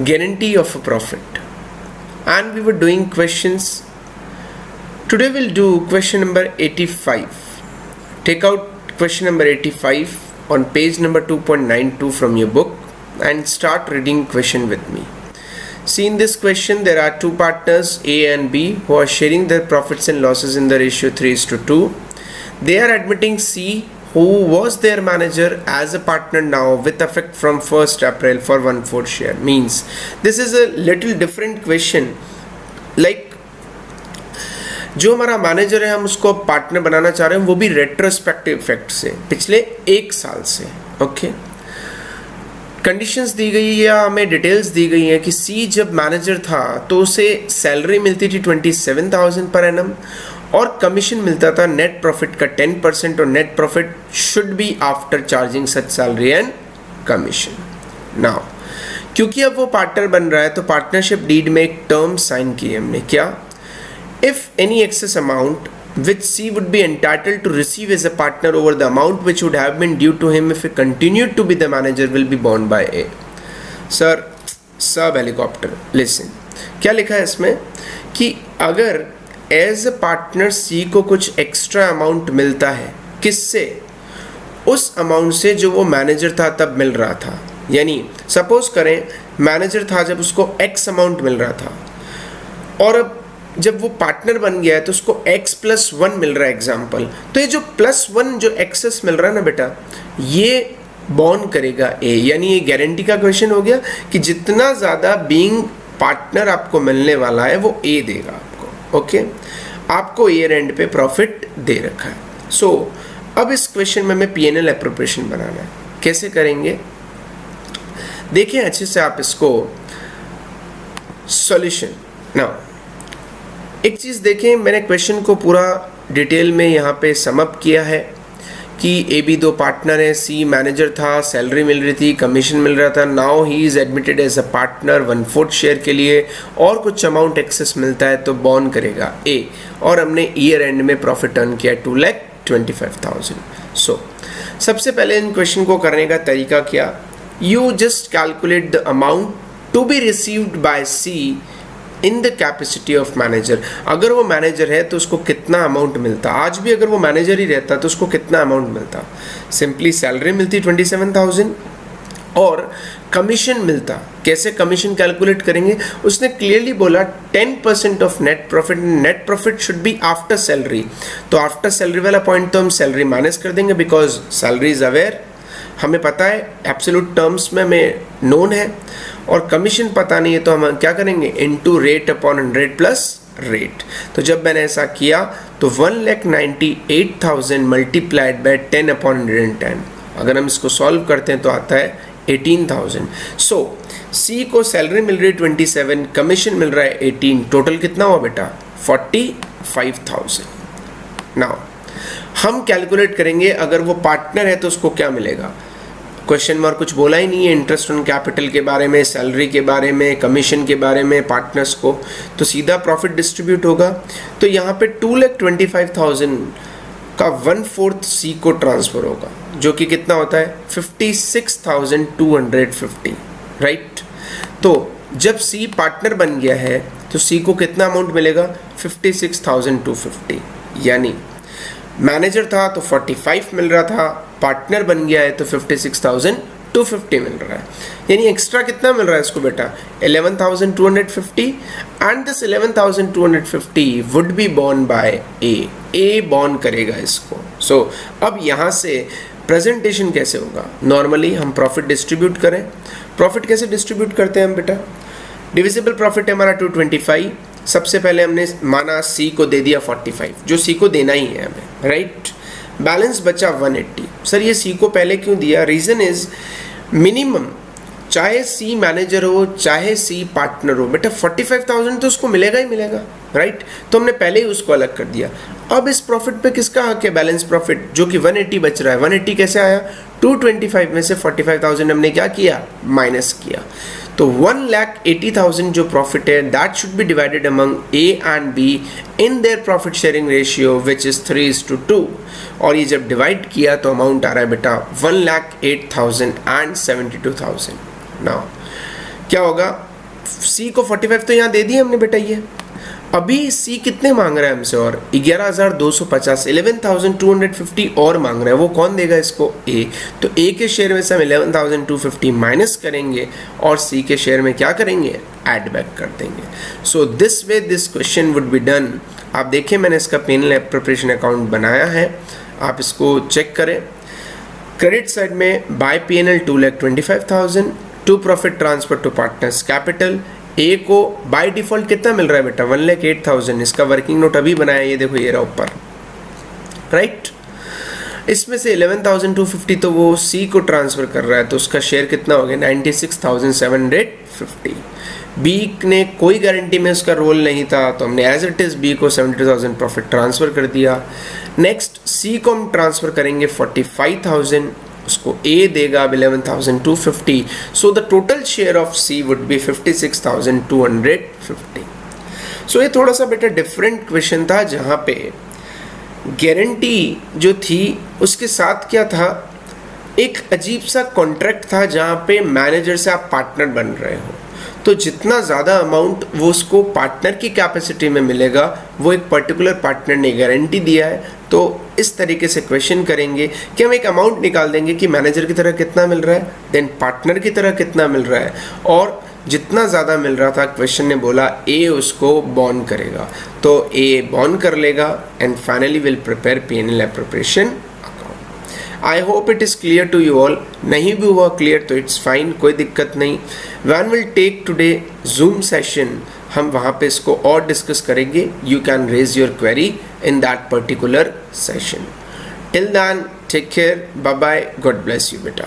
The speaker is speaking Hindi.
guarantee of a profit, and we were doing questions. Today we'll do question number 85. Take out question number 85 on page number 2.92 from your book and start reading question with me. See, in this question there are two partners A and B who are sharing their profits and losses in the ratio 3:2. They are admitting C, who was their manager, as a partner now with effect from 1st April for 1/4 share. Means this is a little different question. Like, जो हमारा मैनेजर है हम उसको पार्टनर बनाना चाह रहे हैं, वो भी रेट्रोस्पेक्टिव इफेक्ट से पिछले 1 साल से. ओके, कंडीशंस दी गई है या हमें डिटेल्स दी गई हैं कि सी जब मैनेजर था तो उसे सैलरी मिलती थी 27,000 पर एनम और कमीशन मिलता था नेट प्रॉफिट का 10%, और net profit should be after charging such salary and commission. Now क्योंकि अब वो पार्टनर बन रहा है तो पार्टनरशिप डीड में एक टर्म साइन की हमने. क्या? If any excess amount which C would be entitled to receive as a partner over the amount which would have been due to him if he continued to be the manager will be borne by A. Sir, सब हेलीकॉप्टर, listen. क्या लिखा है इसमें कि अगर एज अ पार्टनर C को कुछ एक्स्ट्रा अमाउंट मिलता है, किससे? उस अमाउंट से जो वो मैनेजर था तब मिल रहा था. यानी सपोज करें मैनेजर था जब उसको X अमाउंट मिल रहा था, और अब जब वो पार्टनर बन गया है तो उसको x+1 मिल रहा है एग्जाम्पल. तो ये जो +1 जो एक्सेस मिल रहा है ना बेटा, ये बॉन्ड करेगा ए. यानी ये गारंटी का क्वेश्चन हो गया कि जितना ज़्यादा बीइंग पार्टनर आपको मिलने वाला है वो ए देगा आपको. ओके, आपको ईयर एंड पे प्रॉफिट दे रखा है. सो अब इस क्वेश्चन में हमें P&L एप्रोप्रिएशन बनाना है. कैसे करेंगे देखिए अच्छे से आप इसको. सॉल्यूशन. नाउ एक चीज़ देखें, मैंने क्वेश्चन को पूरा डिटेल में यहाँ पे समअप किया है कि ए बी दो पार्टनर है, सी मैनेजर था, सैलरी मिल रही थी, कमीशन मिल रहा था. Now he is admitted as a partner 1/4 share के लिए, और कुछ अमाउंट एक्सेस मिलता है तो बॉन्ड करेगा ए. और हमने ईयर एंड में प्रॉफिट अर्न किया 2,25,000. सो सबसे पहले इन क्वेश्चन को करने का तरीका क्या? You just calculate the amount to be received by C in the capacity of manager. अगर वो मैनेजर है तो उसको कितना अमाउंट मिलता, आज भी अगर वो मैनेजर ही रहता तो उसको कितना अमाउंट मिलता? सिंपली सैलरी मिलती 27,000 और कमीशन मिलता. कैसे कमीशन कैलकुलेट करेंगे? उसने क्लियरली बोला 10% of net profit. Net profit should be after salary. तो आफ्टर सैलरी वाला पॉइंट तो हम सैलरी माइनस कर देंगे, बिकॉज सैलरी इज अवेयर, हमें पता है, एब्सोल्यूट टर्म्स में हमें नोन है, और कमीशन पता नहीं है तो हम क्या करेंगे? Into rate upon 100 plus rate. तो जब मैंने ऐसा किया तो 1,98,000 मल्टीप्लाइड बाय 10 अपॉन 110. अगर हम इसको सॉल्व करते हैं तो आता है 18,000. सो सी को सैलरी मिल रही है 27, कमीशन मिल रहा है 18, टोटल कितना हुआ बेटा? 45,000. नाउ हम कैलकुलेट करेंगे अगर वो पार्टनर है तो उसको क्या मिलेगा. क्वेश्चन में और कुछ बोला ही नहीं है, इंटरेस्ट ऑन कैपिटल के बारे में, सैलरी के बारे में, कमीशन के बारे में, पार्टनर्स को, तो सीधा प्रॉफिट डिस्ट्रीब्यूट होगा. तो यहाँ पे 2,25,000 का 1/4 सी को ट्रांसफर होगा, जो कि कितना होता है? 56,250. राइट. तो जब सी पार्टनर बन गया है तो सी को कितना अमाउंट मिलेगा? 56,250. यानी मैनेजर था तो 45 मिल रहा था, पार्टनर बन गया है तो 56,250 मिल रहा है. यानी एक्स्ट्रा कितना मिल रहा है इसको बेटा? 11,250. And this 11,250 would be borne by A. A borne करेगा इसको. सो अब यहाँ से प्रेजेंटेशन कैसे होगा? नॉर्मली हम प्रॉफिट डिस्ट्रीब्यूट करें. प्रॉफिट कैसे डिस्ट्रीब्यूट करते हैं हम बेटा? डिविजिबल प्रॉफिट है हमारा 225. सबसे पहले हमने माना सी को दे दिया 45, जो सी को देना ही है हमें. राइट. बैलेंस बचा 180. सर ये सी को पहले क्यों दिया? रीज़न इज मिनिमम, चाहे सी मैनेजर हो चाहे सी पार्टनर हो बेटा, 45,000 तो उसको मिलेगा ही मिलेगा. राइट. तो हमने पहले ही उसको अलग कर दिया. अब इस प्रॉफिट पे किसका हक है? बैलेंस प्रॉफिट, जो कि 180 बच रहा है. 180 कैसे आया? 225 में से 45,000 हमने क्या किया? माइनस किया. तो 1,80,000 जो प्रॉफिट है that should be divided among A and be in their profit sharing ratio which is 3:2. और ये जब डिवाइड किया तो अमाउंट आ रहा है बेटा 1,08,000 and 72,000. नाउ क्या होगा, सी को 45 तो यहाँ दे दिए हमने बेटा, ये अभी सी कितने मांग रहा है हमसे, और 11,250 11,250 और मांग रहा है। वो कौन देगा इसको, ए। तो ए के शेयर में से हम 11,250 माइनस करेंगे और सी के शेयर में क्या करेंगे, ऐड बैक कर देंगे। So this way this question would be done. आप देखिए मैंने इसका P&L एप्रोप्रिएशन अकाउंट बनाया है, आप इसको चेक करें। क्रेडिट साइड में by P&L 2,25,000 to profit transfer to partners capital. A को बाय डिफॉल्ट कितना मिल रहा है बेटा, 1,08,000। इसका वर्किंग नोट अभी बनाया, ये देखो ये रहा ऊपर, राइट। इसमें से 11,250 तो वो सी को ट्रांसफर कर रहा है, तो उसका शेयर कितना हो गया, 96,750। बी ने कोई गारंटी में उसका रोल नहीं था, तो हमने एज इट इज बी को 72,000 प्रॉफिट ट्रांसफर कर दिया। नेक्स्ट सी को हम ट्रांसफर करेंगे 45,000, उसको ए देगा 11,250। So the total share of C would be 56,250। So ये थोड़ा सा बेटा डिफरेंट क्वेश्चन था, जहाँ पे गारंटी जो थी उसके साथ क्या था, एक अजीब सा कॉन्ट्रैक्ट था जहाँ पे मैनेजर से आप पार्टनर बन रहे हो, तो जितना ज़्यादा अमाउंट वो उसको पार्टनर की कैपेसिटी में मिलेगा वो एक पर्टिकुलर पार्टनर ने गारंटी दिया है। तो इस तरीके से क्वेश्चन करेंगे कि हम एक अमाउंट निकाल देंगे कि मैनेजर की तरह कितना मिल रहा है, देन पार्टनर की तरह कितना मिल रहा है, और जितना ज़्यादा मिल रहा था क्वेश्चन ने बोला ए उसको बॉन्ड करेगा, तो ए बॉन्ड कर लेगा and finally will prepare P&L appropriation account. I hope it is clear to you all. नहीं भी हुआ क्लियर तो इट्स फाइन, कोई दिक्कत नहीं। When will take today Zoom session, हम वहाँ पे इसको और डिस्कस करेंगे। You can raise your query in that particular session. Till then take care, bye bye, God bless you बेटा।